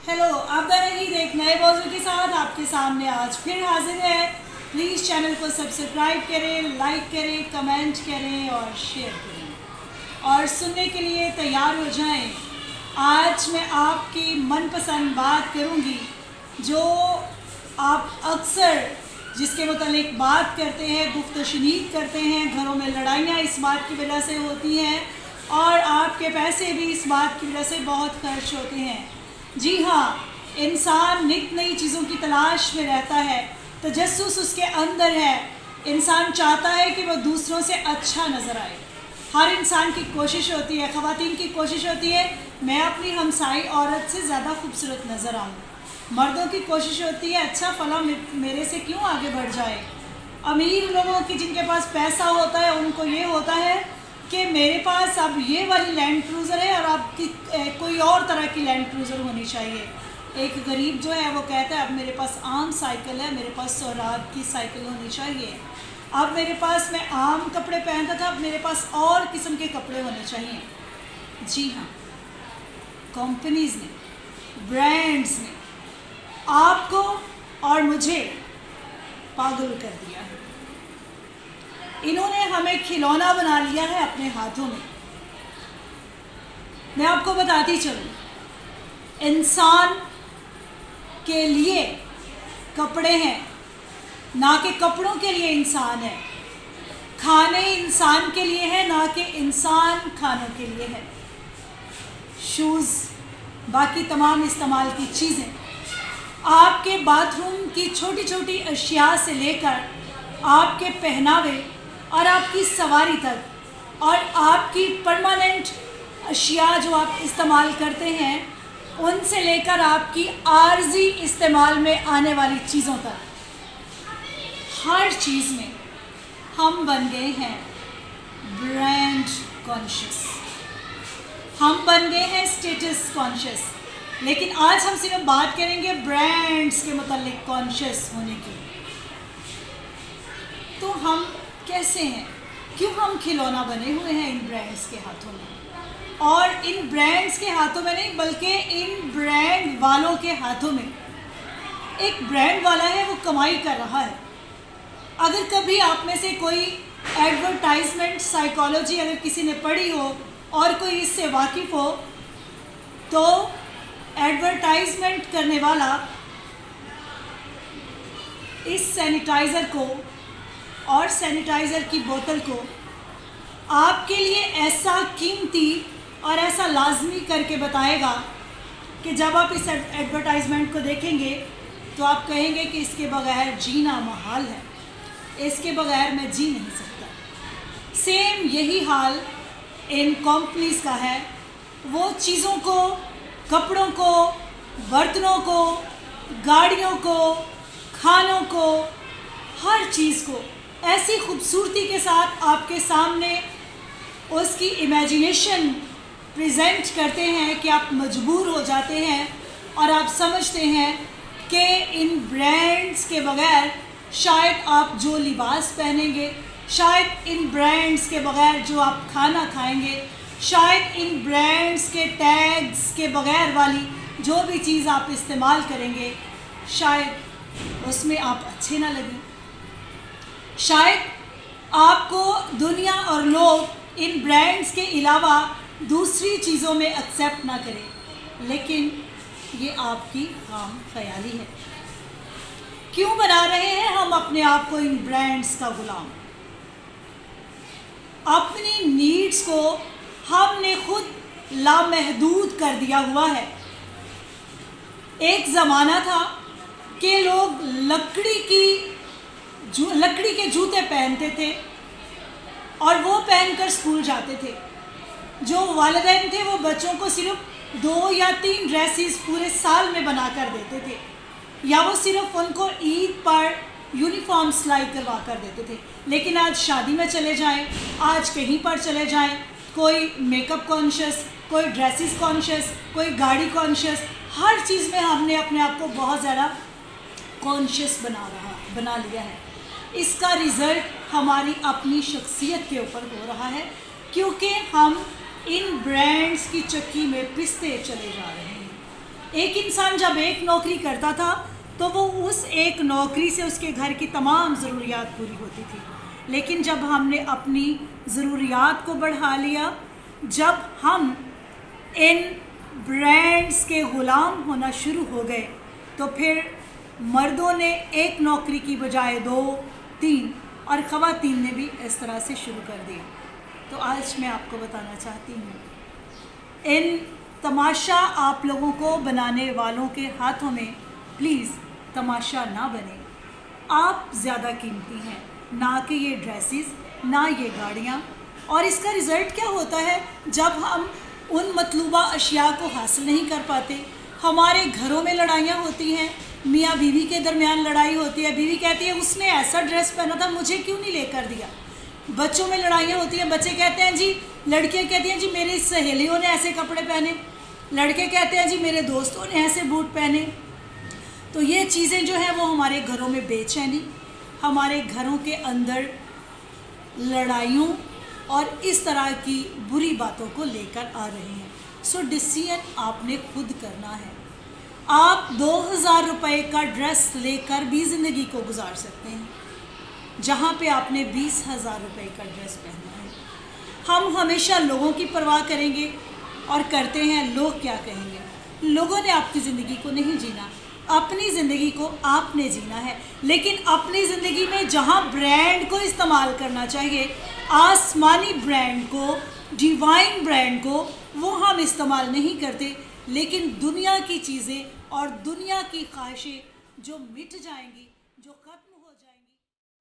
Hello, आप रहीद एक नए मौजू के साथ आपके सामने आज फिर हाजिर है। प्लीज़ चैनल को सब्सक्राइब करें, लाइक करें, कमेंट करें और शेयर करें और सुनने के लिए तैयार हो जाएं। आज मैं आपकी मनपसंद बात करूंगी जो आप अक्सर जिसके मुतालिक बात करते हैं, गुफ्त शनीद करते हैं। घरों में लड़ाइयाँ इस बात की वजह से होती हैं और आपके पैसे भी इस बात की वजह से बहुत खर्च होते हैं। जी हाँ, इंसान नित नई चीज़ों की तलाश में रहता है, तजस्सुस उसके अंदर है। इंसान चाहता है कि वह दूसरों से अच्छा नज़र आए। हर इंसान की कोशिश होती है, ख़वातीन की कोशिश होती है मैं अपनी हमसाई औरत से ज़्यादा खूबसूरत नज़र आऊँ। मर्दों की कोशिश होती है अच्छा फला मेरे से क्यों आगे बढ़ जाए। अमीर लोगों की जिनके पास पैसा होता है उनको ये होता है कि मेरे पास अब ये वाली लैंड क्रूज़र है और आपकी कोई और तरह की लैंड क्रूज़र होनी चाहिए। एक गरीब जो है वो कहता है अब मेरे पास आम साइकिल है, मेरे पास सौराब की साइकिल होनी चाहिए। अब मेरे पास मैं आम कपड़े पहनता था, अब मेरे पास और किस्म के कपड़े होने चाहिए। जी हाँ, कंपनीज़ ने, ब्रांड्स ने आपको और मुझे पागल कर दिया है। इन्होंने हमें खिलौना बना लिया है अपने हाथों में। मैं आपको बताती चलूँ, इंसान के लिए कपड़े हैं, ना कि कपड़ों के लिए इंसान है। खाने इंसान के लिए है, ना कि इंसान खानों के लिए है। शूज़, बाकी तमाम इस्तेमाल की चीज़ें, आपके बाथरूम की छोटी छोटी अशिया से लेकर आपके पहनावे और आपकी सवारी तक और आपकी परमानेंट अशिया जो आप इस्तेमाल करते हैं, उनसे लेकर आपकी आर्जी इस्तेमाल में आने वाली चीज़ों तक, हर चीज़ में हम बन गए हैं ब्रांड कॉन्शियस। हम बन गए हैं स्टेटस कॉन्शियस। लेकिन आज हम सिर्फ बात करेंगे ब्रांड्स के मुतालिक कॉन्शियस होने की। तो हम कैसे हैं, क्यों हम खिलौना बने हुए हैं इन ब्रांड्स के हाथों में, और इन ब्रांड्स के हाथों में नहीं बल्कि इन ब्रांड वालों के हाथों में। एक ब्रांड वाला है, वो कमाई कर रहा है। अगर कभी आप में से कोई एडवर्टाइजमेंट साइकोलॉजी अगर किसी ने पढ़ी हो और कोई इससे वाकिफ़ हो, तो एडवर्टाइजमेंट करने वाला इस सैनिटाइज़र को और सैनिटाइज़र की बोतल को आपके लिए ऐसा कीमती और ऐसा लाजमी करके बताएगा कि जब आप इस एडवर्टाइजमेंट को देखेंगे तो आप कहेंगे कि इसके बगैर जीना मुहाल है, इसके बगैर मैं जी नहीं सकता। सेम यही हाल इन कंपनीज़ का है। वो चीज़ों को, कपड़ों को, बर्तनों को, गाड़ियों को, खानों को, हर चीज़ को ऐसी खूबसूरती के साथ आपके सामने उसकी इमेजिनेशन प्रेजेंट करते हैं कि आप मजबूर हो जाते हैं और आप समझते हैं कि इन ब्रांड्स के बगैर शायद आप जो लिबास पहनेंगे, शायद इन ब्रांड्स के बगैर जो आप खाना खाएंगे, शायद इन ब्रांड्स के टैग्स के बगैर वाली जो भी चीज़ आप इस्तेमाल करेंगे, शायद उसमें आप अच्छे ना लगें। शायद आपको दुनिया और लोग इन ब्रांड्स के अलावा दूसरी चीज़ों में एक्सेप्ट ना करें। लेकिन ये आपकी खाम ख्याली है। क्यों बना रहे हैं हम अपने आप को इन ब्रांड्स का गुलाम? अपनी नीड्स को हमने खुद लामहदूद कर दिया हुआ है। एक ज़माना था कि लोग लकड़ी के जूते पहनते थे और वो पहनकर स्कूल जाते थे। जो वालिदैन थे वो बच्चों को सिर्फ 2 या 3 ड्रेसेस पूरे साल में बना कर देते थे, या वो सिर्फ उनको ईद पर यूनिफॉर्म सिलाई करवा कर देते थे। लेकिन आज शादी में चले जाएं, आज कहीं पर चले जाएं, कोई मेकअप कॉन्शियस, कोई ड्रेसेस कॉन्शियस, कोई गाड़ी कॉन्शियस, हर चीज़ में हमने अपने आप को बहुत ज़्यादा कॉन्शियस बना लिया है। इसका रिज़ल्ट हमारी अपनी शख्सियत के ऊपर हो रहा है, क्योंकि हम इन ब्रांड्स की चक्की में पिसते चले जा रहे हैं। ایک انسان جب ایک نوکری کرتا تھا تو وہ اس ایک نوکری سے اس کے گھر کی تمام ضروریات پوری ہوتی تھی، لیکن جب ہم نے اپنی ضروریات کو بڑھا لیا، جب ہم ان برانڈز کے غلام ہونا شروع ہو گئے، تو پھر مردوں نے ایک نوکری کی بجائے 2 3 اور خواتین نے بھی اس طرح سے شروع کر دیا۔ تو آج میں آپ کو بتانا چاہتی ہوں، ان تماشا آپ لوگوں کو بنانے والوں کے ہاتھوں میں پلیز تماشا نہ بنے۔ آپ زیادہ قیمتی ہیں، نہ کہ یہ ڈریسز، نہ یہ گاڑیاں۔ اور اس کا رزلٹ کیا ہوتا ہے؟ جب ہم ان مطلوبہ اشیاء کو حاصل نہیں کر پاتے، ہمارے گھروں میں لڑائیاں ہوتی ہیں، میاں بیوی کے درمیان لڑائی ہوتی ہے، بیوی کہتی ہے اس نے ایسا ڈریس پہنا تھا، مجھے کیوں نہیں لے کر دیا۔ بچوں میں لڑائیاں ہوتی ہیں، بچے کہتے ہیں جی، لڑکیاں کہتی ہیں جی میری سہیلیوں نے ایسے کپڑے پہنے، لڑکے کہتے ہیں جی میرے دوستوں نے ایسے بوٹ پہنے۔ تو یہ چیزیں جو ہیں وہ ہمارے گھروں میں بے چینی، ہمارے گھروں کے اندر لڑائیوں اور اس طرح کی بری باتوں کو لے کر آ رہے ہیں۔ سو ڈیسیژن آپ نے خود کرنا ہے۔ آپ 2000 روپے کا ڈریس لے کر بھی زندگی کو گزار سکتے ہیں، جہاں پہ آپ نے 20,000 روپے کا ڈریس پہنا ہے۔ ہم ہمیشہ لوگوں کی پرواہ کریں گے اور کرتے ہیں لوگ کیا کہیں گے۔ لوگوں نے آپ کی زندگی کو نہیں جینا، اپنی زندگی کو آپ نے جینا ہے۔ لیکن اپنی زندگی میں جہاں برانڈ کو استعمال کرنا چاہیے، آسمانی برانڈ کو، ڈیوائن برانڈ کو، وہ ہم استعمال نہیں کرتے، لیکن دنیا کی چیزیں اور دنیا کی خواہشیں جو مٹ جائیں گی